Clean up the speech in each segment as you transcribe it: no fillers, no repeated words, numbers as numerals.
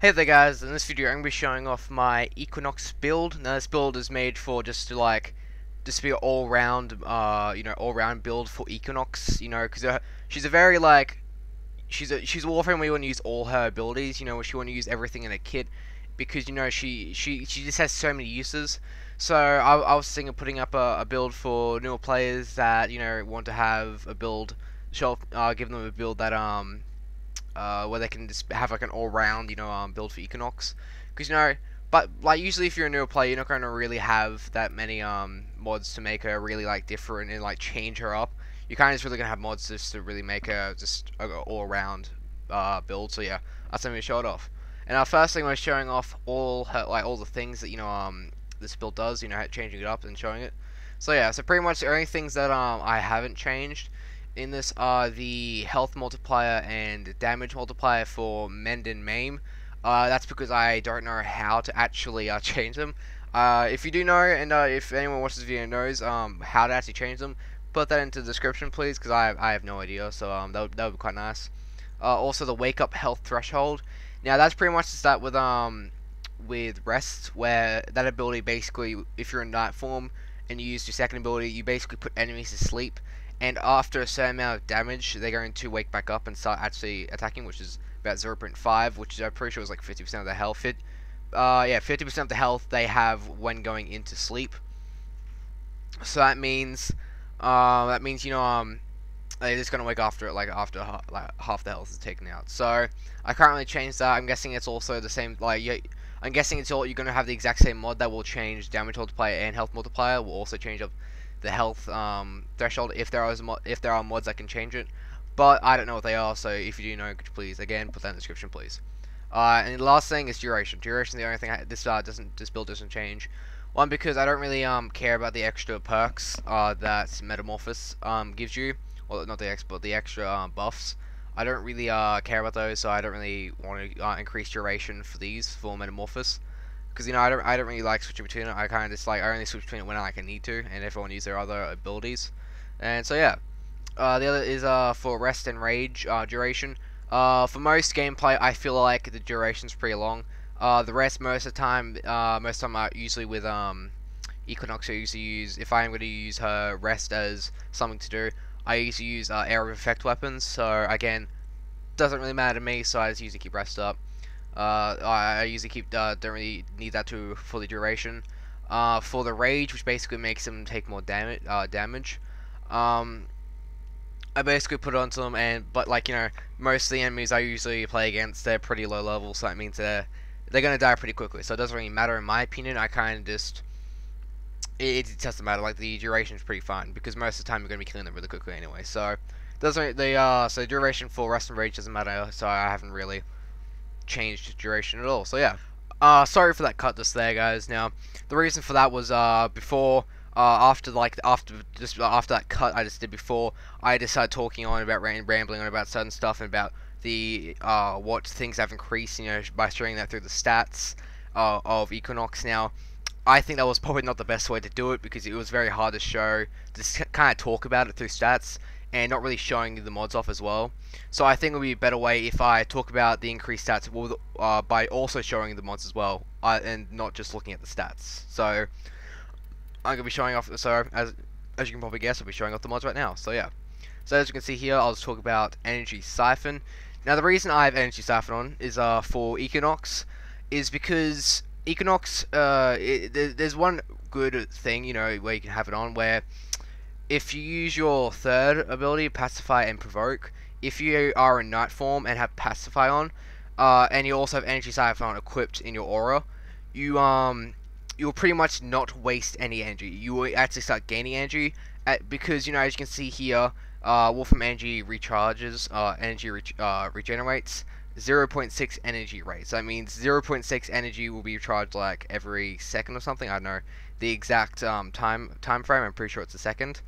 Hey there guys, in this video I'm going to be showing off my Equinox build. Now this build is made for just to be an all-round, all-round build for Equinox, because she's a very she's a Warframe where you want to use all her abilities, where she want to use everything in a kit, because she just has so many uses. So I was thinking of putting up a build for newer players that want to have a build, give them a build that where they can just have like an all-round, build for Equinox. Because but like usually if you're a newer player, you're not going to really have that many mods to make her really different and change her up. You're kind of just really gonna have mods just to really make her just an all-round build. So yeah, that's something to show it off. And our first thing was showing off all her all the things that this build does. Changing it up and showing it. So yeah, so pretty much the only things that I haven't changed in this are the health multiplier and damage multiplier for Mend and Maim. That's because I don't know how to actually change them. If you do know, and if anyone watches this video knows how to actually change them, put that into the description please, because I have no idea, so that would be quite nice. Also the wake up health threshold. Now that's pretty much just that with rest, where that ability basically, if you're in night form and you use your second ability, you basically put enemies to sleep, and after a certain amount of damage, they're going to wake back up and start actually attacking, which is about 0.5, which is, I'm pretty sure is like 50% of the health. Yeah, 50% of the health they have when going into sleep. So that means they're just gonna wake after it, after half the health is taken out. So I currently changed that. I'm guessing it's also the same. I'm guessing you're gonna have the exact same mod that will change damage multiplier and health multiplier. Will also change up the health threshold if there are mods that can change it. But I don't know what they are. So if you do know, could you please again put that in the description, please. And the last thing is duration. Duration is the only thing this build doesn't change. One, because I don't really care about the extra perks that Metamorphosis gives you. Well, not the extra, but the extra buffs. I don't really care about those, so I don't really want to increase duration for these for Metamorphosis. Because I don't really like switching between it. I kind of just I only switch between it when I can need to, and everyone use their other abilities. And so yeah, the other is for rest and rage duration. For most gameplay, I feel like the duration's pretty long. The rest most of the time I usually with Equinox. I usually use, if I'm going to use her rest as something to do, I usually use area of effect weapons. So again, doesn't really matter to me. So I just usually keep rest up. I usually keep don't really need that for the duration. For the rage, which basically makes them take more damage. I basically put it onto them, but most of the enemies I usually play against, they're pretty low level, so that means they're gonna die pretty quickly. So it doesn't really matter in my opinion. I kind of just it doesn't matter. Like the duration is pretty fine because most of the time you're gonna be killing them really quickly anyway. So doesn't so duration for rest and rage doesn't matter. So I haven't really changed duration at all. So yeah. Sorry for that cut just there, guys. Now the reason for that was before. After that cut I just did before, I just started talking on about rambling on about certain stuff and about the what things have increased, by showing that through the stats of Equinox. Now, I think that was probably not the best way to do it because it was very hard to show, to kind of talk about it through stats and not really showing the mods off as well. So I think it would be a better way if I talk about the increased stats by also showing the mods as well, and not just looking at the stats. So I'm gonna be showing off. So as you can probably guess, I'll be showing off the mods right now. So yeah. So as you can see here, I'll just talk about Energy Siphon. Now the reason I have Energy Siphon on is for Equinox, is because Equinox there's one good thing where you can have it on, where if you use your third ability, Pacify and Provoke, if you are in night form and have Pacify on, and you also have Energy Siphon equipped in your aura, you'll pretty much not waste any energy. You will actually start gaining energy because as you can see here, Wolfram energy recharges, regenerates 0.6 energy rate. So that means 0.6 energy will be recharged like every second or something. I don't know the exact time frame. I'm pretty sure it's a second.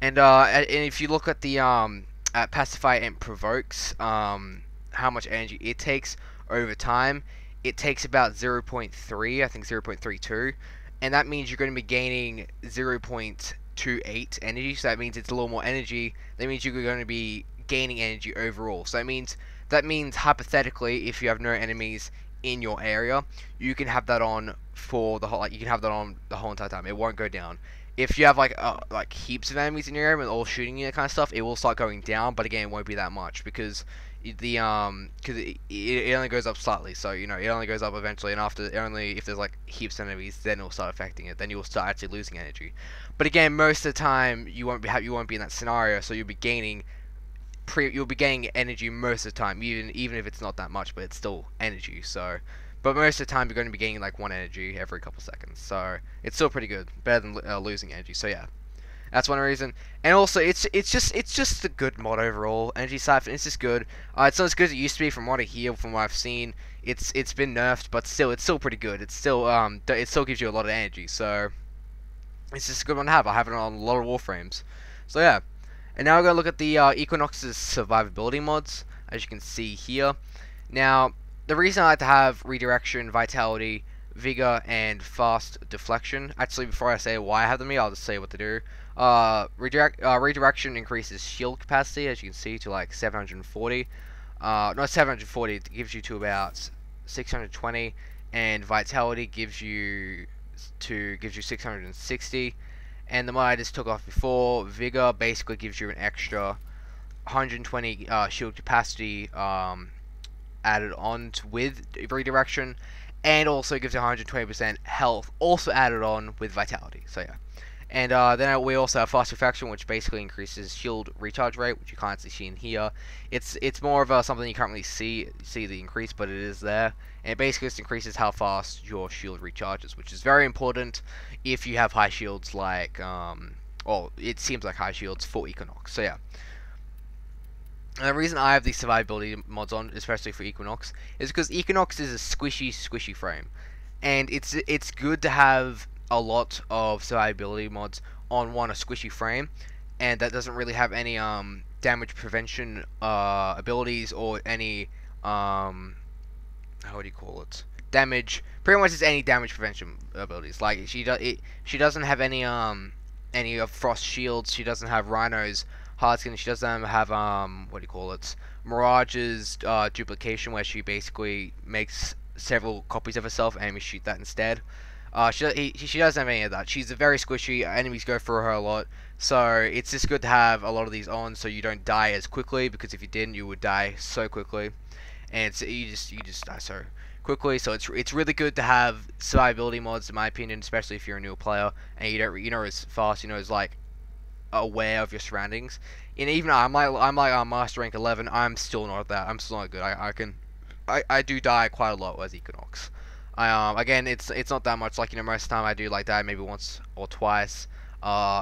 And if you look at the at Pacify and Provokes, how much energy it takes over time, it takes about 0.3, I think 0.32, and that means you're going to be gaining 0.28 energy, so that means it's a little more energy. That means you're going to be gaining energy overall. So that means That means hypothetically, if you have no enemies in your area, you can have that on for the whole, like you can have that on the whole entire time. It won't go down. If you have like heaps of enemies in your area and all shooting you, that kind of stuff, it will start going down. But again, it won't be that much because it only goes up slightly. So you know it only goes up eventually, and after only if there's like heaps of enemies, then it'll start affecting it. Then you will start actually losing energy. But again, most of the time you won't be in that scenario, so you'll be gaining energy most of the time, even if it's not that much, but it's still energy. So, but most of the time you're going to be gaining like 1 energy every couple seconds. So it's still pretty good, better than losing energy. So yeah, that's one reason. And also it's just a good mod overall. Energy Siphon, it's just good. It's not as good as it used to be from what I hear, from what I've seen. It's been nerfed, but still it's still pretty good. It still gives you a lot of energy. So it's just a good one to have. I have it on a lot of Warframes. So yeah. And now we're going to look at the Equinox's survivability mods, as you can see here. Now, the reason I like to have Redirection, Vitality, Vigor, and Fast Deflection. Actually, before I say why I have them here, I'll just say what to do. Redirection increases shield capacity, as you can see, to like 740. Not 740, it gives you to about 620. And Vitality gives you 660. And the mod I just took off before, Vigor, basically gives you an extra 120 shield capacity added on with Redirection, and also gives you 120% health, also added on with Vitality. So yeah. And then we also have Fast Deflection, which basically increases shield recharge rate, which you can't see in here. It's more of something you can't really see the increase, but it is there. And it basically just increases how fast your shield recharges, which is very important if you have high shields like, well, it seems like high shields for Equinox. So yeah. And the reason I have these survivability mods on, especially for Equinox, is because Equinox is a squishy frame. And it's good to have a lot of survivability mods on a squishy frame, and that doesn't really have any damage prevention abilities or any how do you call it, pretty much just any damage prevention abilities. Like she doesn't have any frost shields, she doesn't have Rhino's hard skin, she doesn't have what do you call it, Mirage's duplication, where she basically makes several copies of herself and we shoot that instead. She doesn't have any of that. She's a very squishy. Enemies go through her a lot, so it's just good to have a lot of these on, so you don't die as quickly. Because if you didn't, you would die so quickly, and so you just die so quickly. So it's really good to have survivability mods, in my opinion, especially if you're a new player and you know as fast, as like aware of your surroundings. And even I'm like Master Rank 11. I'm still not that. I'm still not good. I do die quite a lot as Equinox. Again, it's not that much. Like most of the time I do like die maybe once or twice.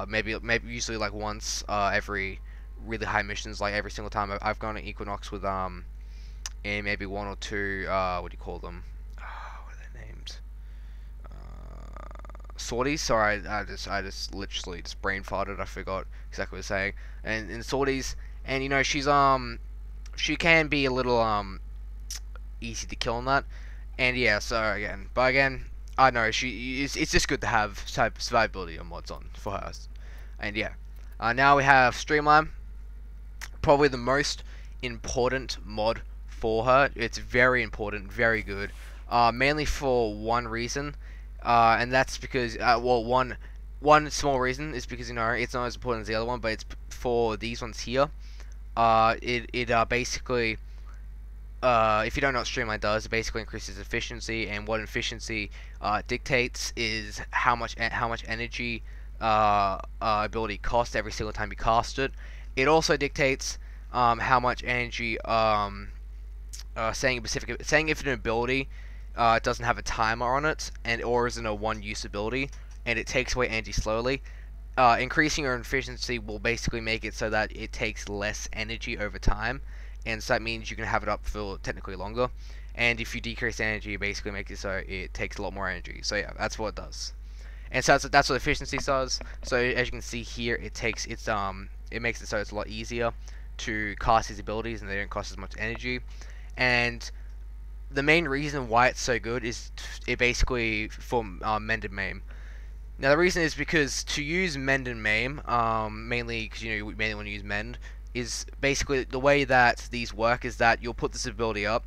Maybe usually like once every really high missions. Like every single time I've gone to Equinox with and maybe one or two what do you call them? What are they named? Sorties. Sorry, I just literally just brain farted. I forgot exactly what I was saying. And sorties, and she can be a little easy to kill on that. And yeah, so again, I know it's just good to have survivability mods on for her. And yeah, now we have Streamline, probably the most important mod for her. It's very important, very good, mainly for one reason, and that's because well, one small reason is because it's not as important as the other one, but it's for these ones here. It basically, if you don't know what Streamline does, it basically increases efficiency, and what efficiency dictates is how much energy ability costs every single time you cast it. It also dictates how much energy saying if an ability doesn't have a timer on it or isn't a one-use ability and it takes away energy slowly. Increasing your efficiency will basically make it so that it takes less energy over time. And so that means you can have it up for technically longer. And if you decrease energy, it basically makes it so it takes a lot more energy. So yeah, that's what it does. And so that's what efficiency does. So as you can see here, it makes it so it's a lot easier to cast these abilities, and they don't cost as much energy. And the main reason why it's so good is it basically for Mend and Maim. Now the reason is because to use Mend and Maim, mainly because you mainly want to use Mend. is basically the way that these work is that you'll put this ability up,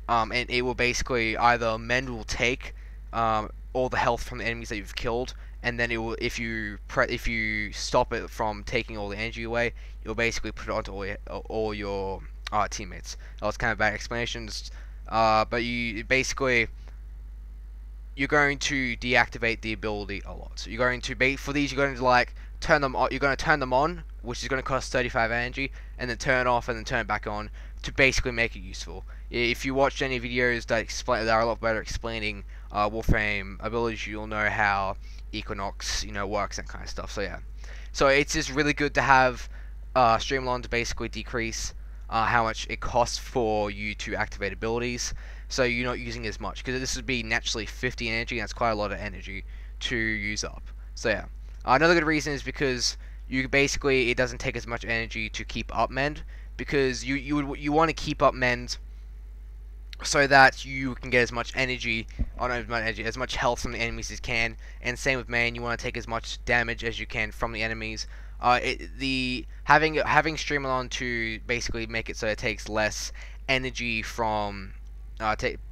and it will basically either mend will take all the health from the enemies that you've killed, and then it will, if you stop it from taking all the energy away, you'll basically put it onto all your teammates. That was kind of bad explanations, but you basically you're going to deactivate the ability a lot. So you're going to for these, you're going to like turn them on. You're going to turn them on, which is going to cost 35 energy, and then turn it off and then turn it back on to basically make it useful. If you watched any videos that are a lot better explaining Warframe abilities, you'll know how Equinox, works and kind of stuff. So yeah, so it's just really good to have Streamline to basically decrease how much it costs for you to activate abilities, so you're not using as much, because this would be naturally 50 energy, and that's quite a lot of energy to use up. So yeah, another good reason is because it doesn't take as much energy to keep up mend, because you want to keep up mend so that you can get as much energy, as much health from the enemies as you can, and same with main, you want to take as much damage as you can from the enemies. Having Streamline to basically make it so it takes less energy from,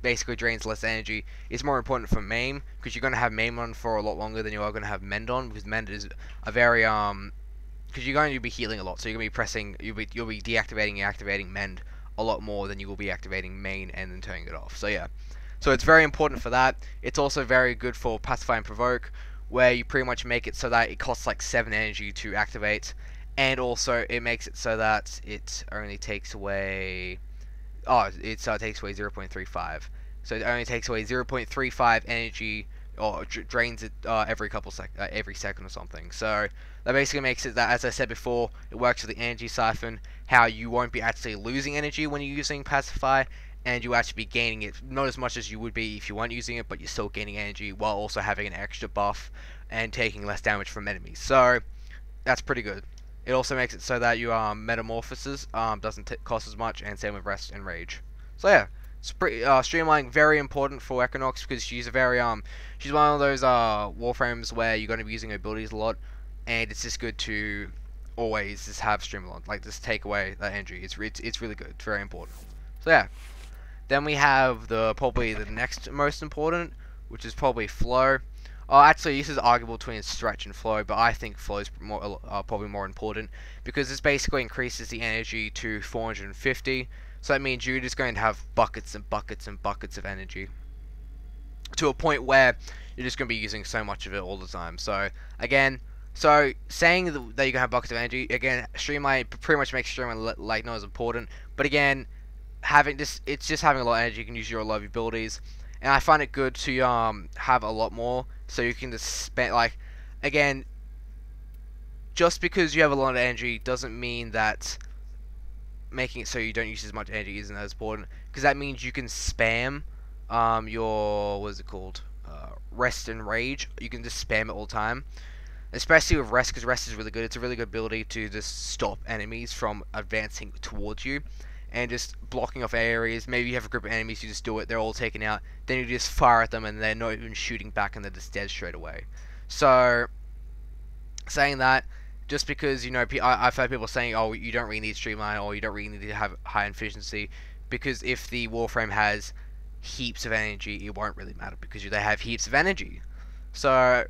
basically drains less energy, is more important for main, because you're going to have main on for a lot longer than you are going to have mend on, because mend is a very because you're going to be healing a lot, so you're going to be you'll be deactivating and activating mend a lot more than you will be activating main and then turning it off. So yeah, so it's very important for that. It's also very good for Pacify and Provoke, where you pretty much make it so that it costs like 7 energy to activate, and also it makes it so that it only takes away takes away 0.35. So it only takes away 0.35 energy, or drains it every second or something. So that basically makes it that, as I said before, it works with the energy siphon, how you won't be actually losing energy when you're using Pacify, and you actually be gaining it, not as much as you would be if you weren't using it, but you're still gaining energy while also having an extra buff and taking less damage from enemies. So that's pretty good. It also makes it so that your metamorphosis doesn't cost as much, and same with rest and rage. So yeah, it's pretty streamlining, very important for Equinox, because she's she's one of those warframes where you're going to be using her abilities a lot, and it's just good to always just have streamline, like just take away that energy. It's really good. It's very important. So yeah, then we have probably the next most important, which is probably flow. Actually, this is arguable between stretch and flow, but I think flow is probably more important, because this basically increases the energy to 450. So that means you're just going to have buckets and buckets and buckets of energy, to a point where you're just going to be using so much of it all the time. So again, saying that you're going to have buckets of energy, again, Streamline pretty much makes Streamline like not as important. But again, it's just having a lot of energy. You can use your love abilities, and I find it good to have a lot more, so you can just spend, like, again, just because you have a lot of energy doesn't mean that making it so you don't use as much energy isn't as important, because that means you can spam your, what is it called, rest and rage. You can just spam it all the time, especially with rest, because rest is really good. It's a really good ability to just stop enemies from advancing towards you and just blocking off areas. Maybe you have a group of enemies, you just do it, they're all taken out, then you just fire at them and they're not even shooting back and they're just dead straight away. So saying that, just because, I've heard people saying, oh, you don't really need streamline, or you don't really need to have high efficiency, because if the warframe has heaps of energy, it won't really matter, because they have heaps of energy. So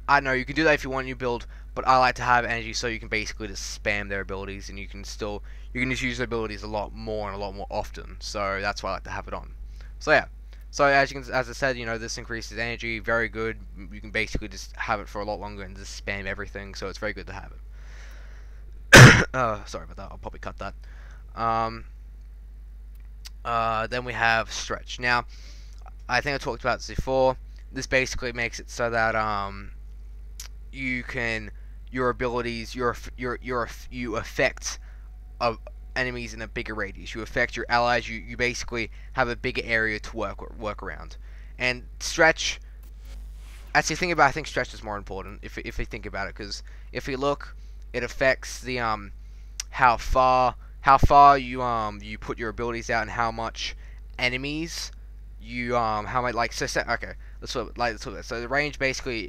I know you can do that if you want a new build, but I like to have energy so you can basically just spam their abilities, and you can just use their abilities a lot more and a lot more often. So that's why I like to have it on. So yeah. So as I said, this increases energy, very good. You can basically just have it for a lot longer and just spam everything. So it's very good to have it. Sorry about that. I'll probably cut that. Then we have stretch. Now, I think I talked about this before. This basically makes it so that your abilities, you affect enemies in a bigger radius. You affect your allies. You basically have a bigger area to work around. And stretch, actually I think stretch is more important if we think about it, because if we look, it affects the how far you put your abilities out, and how much enemies you how much, like, okay, let's look at it. So the range, basically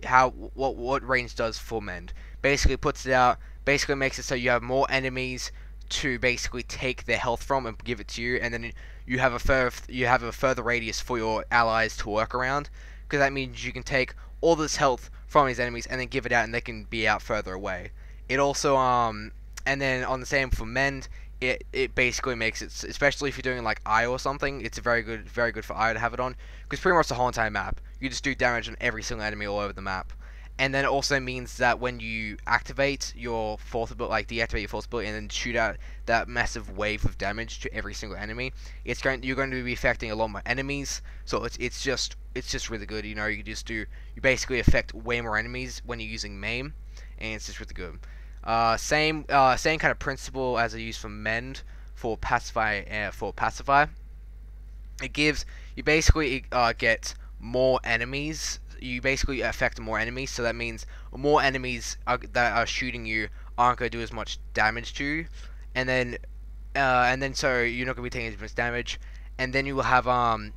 what range does for mend, basically puts it out, basically makes it so you have more enemies to basically take their health from and give it to you, and then you have a further radius for your allies to work around, because that means you can take all this health from these enemies and then give it out, and they can be out further away. It also and then on the same for mend, it basically makes it, especially if you're doing like Eye or something, it's very good for Eye to have it on, because pretty much the whole entire map you just do damage on every single enemy all over the map. And then it also means that when you activate your fourth ability, like deactivate your fourth ability, and then shoot out that massive wave of damage to every single enemy, you're going to be affecting a lot more enemies. So it's just really good. You know, you basically affect way more enemies when you're using maim, and it's just really good. Same kind of principle as I use for mend for pacify. It gives you basically get more enemies. You basically affect more enemies, so that means more enemies that are shooting you aren't going to do as much damage to you, and then so you're not going to be taking as much damage, and then you will have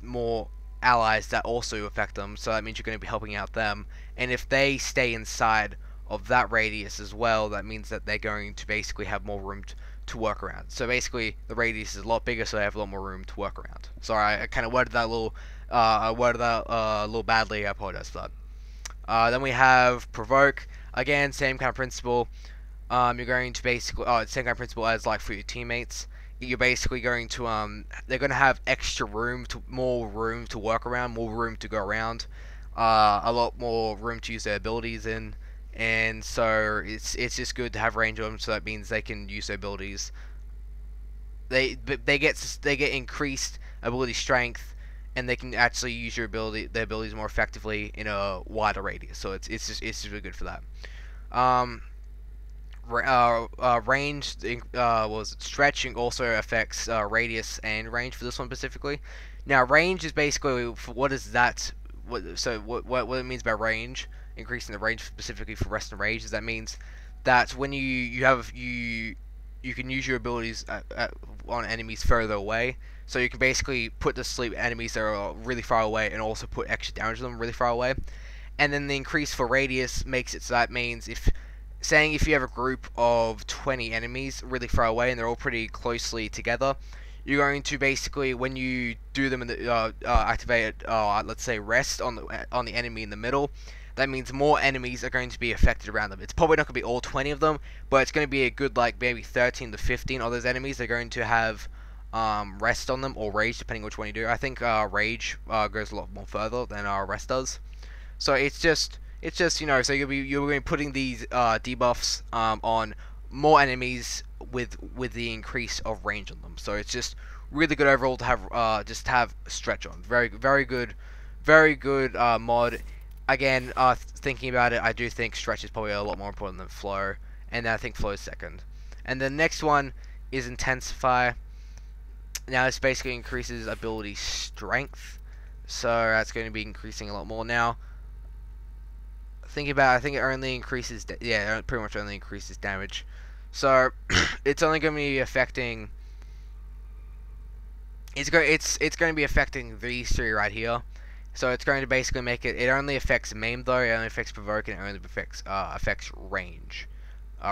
more allies that also affect them, so that means you're going to be helping out them, and if they stay inside of that radius as well, that means that they're going to basically have more room to work around. So basically, the radius is a lot bigger, so they have a lot more room to work around. Sorry, I kind of worded that a little badly. I apologize for that. Then we have provoke. Again, same kind of principle. You're going to basically same kind of principle as like for your teammates. You're basically going to they're going to have extra room more room to work around, more room to go around, a lot more room to use their abilities in. And so it's just good to have range on them, so that means they can use their abilities. They get increased ability strength, and they can actually use their abilities more effectively in a wider radius. So it's just really good for that. Range was stretching also affects radius and range for this one specifically. Now range is basically what is that? What it means by range, increasing the range specifically for rest and rage, is that means that when you can use your abilities on enemies further away, so you can basically put to sleep enemies that are really far away and also put extra damage to them really far away. And then the increase for radius makes it so that means if you have a group of 20 enemies really far away and they're all pretty closely together, you're going to basically, when you do them in the activate let's say rest on the enemy in the middle, that means more enemies are going to be affected around them. It's probably not going to be all 20 of them, but it's going to be a good like maybe 13 to 15 of those enemies. They're going to have rest on them, or rage, depending which one you do. I think rage goes a lot more further than rest does. So it's just so you're going to be putting these debuffs on more enemies with the increase of range on them. So it's just really good overall to have stretch on. Very good mod. Again, thinking about it, I do think stretch is probably a lot more important than flow, and then I think flow is second. And the next one is intensify. Now this basically increases ability strength, so that's going to be increasing a lot more. Now thinking about it, I think it only increases it pretty much only increases damage, so it's only going to be affecting it's going to be affecting these three right here. So it's going to basically make it only affects maim though, it only affects provoke, and it only affects range.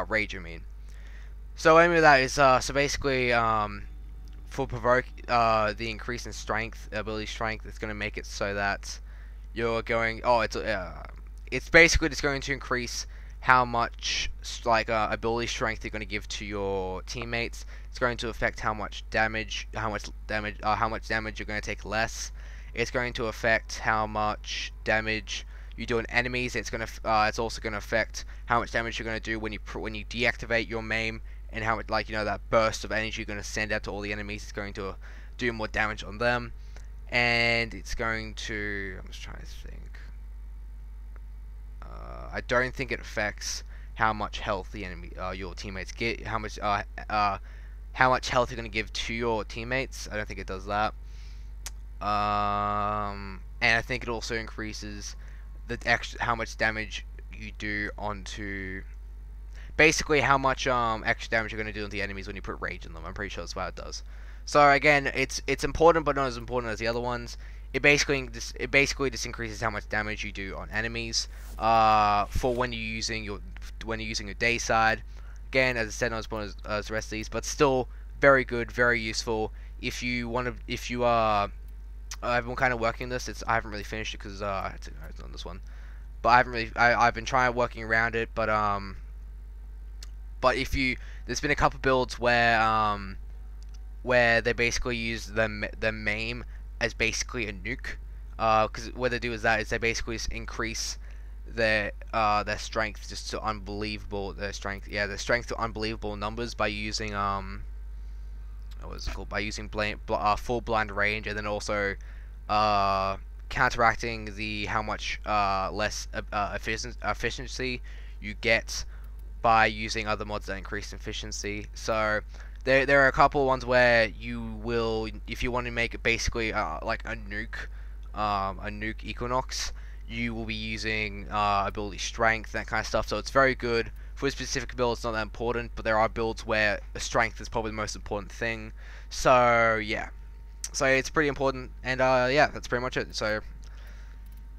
Rage, I mean. So what I mean by that is so basically for provoke, the increase in strength, ability strength, it's going to make it so that you're going it's basically just going to increase how much ability strength you're going to give to your teammates. It's going to affect how much damage you're going to take less. It's going to affect how much damage you do on enemies. It's also going to affect how much damage you're going to do when you deactivate your maim, and how much that burst of energy you're going to send out to all the enemies. It's going to do more damage on them, and it's going to. I'm just trying to think. I don't think it affects how much health the your teammates get. How much health you're going to give to your teammates. I don't think it does that. And I think it also increases how much damage you do onto, basically how much extra damage you're going to do on the enemies when you put rage in them. I'm pretty sure that's what it does. So again, it's important, but not as important as the other ones. It basically just increases how much damage you do on enemies. For when you're using your day side, Again, as I said, not as important as the rest of these, but still very good, very useful. If you want to, if you are, I've been kind of working this. I haven't really finished it because I had to on this one, but I haven't really. I've been trying working around it, but if you, there's been a couple builds where they basically use the MAME as basically a nuke. Because what they do is they basically increase their strength just to unbelievable their strength to unbelievable numbers by using what was it called, by using full blind range, and then also counteracting the how much less efficiency you get by using other mods that increase efficiency. So there are a couple of ones where you will, if you want to make it basically like a nuke Equinox, you will be using ability strength, that kind of stuff. So it's very good. For a specific build, it's not that important, but there are builds where strength is probably the most important thing. So yeah, so it's pretty important, and yeah, that's pretty much it. So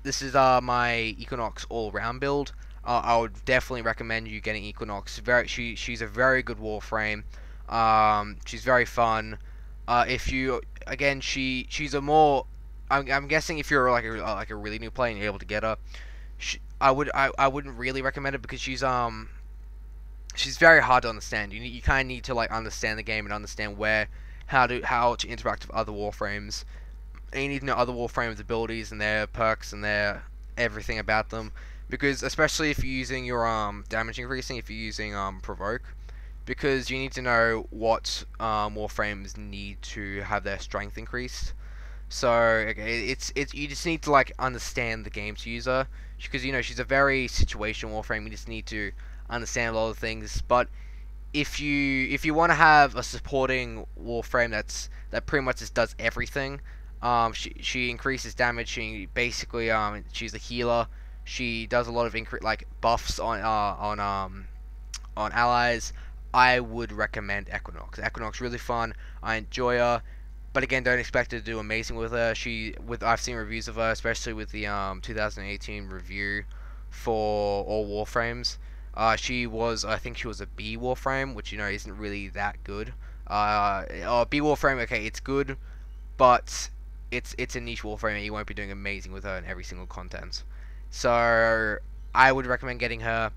this is my Equinox all-round build. I would definitely recommend you getting Equinox. She's a very good Warframe. She's very fun. If you, again, she's a more, I'm guessing if you're like a really new player and you're able to get her, I wouldn't really recommend it because she's very hard to understand. You kind of need to like understand the game and understand how to interact with other Warframes. And you need to know other Warframes' abilities and their perks and their everything about them, because especially if you're using your damage increasing, if you're using provoke, because you need to know what Warframes need to have their strength increased. So okay, it's you just need to like understand the game's user, because she's a very situational Warframe. You just need to understand a lot of things. But if you want to have a supporting Warframe that pretty much just does everything, she increases damage. She basically she's a healer. She does a lot of buffs on allies. I would recommend Equinox. Equinox really fun. I enjoy her. But again, don't expect her to do amazing with her. I've seen reviews of her, especially with the 2018 review for all Warframes. I think she was a B Warframe, which isn't really that good. B Warframe, okay, it's good, but it's a niche Warframe, and you won't be doing amazing with her in every single content. So I would recommend getting her.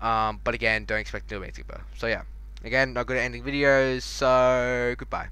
But again, don't expect to do amazing with her. So yeah, again, not good at ending videos. So goodbye.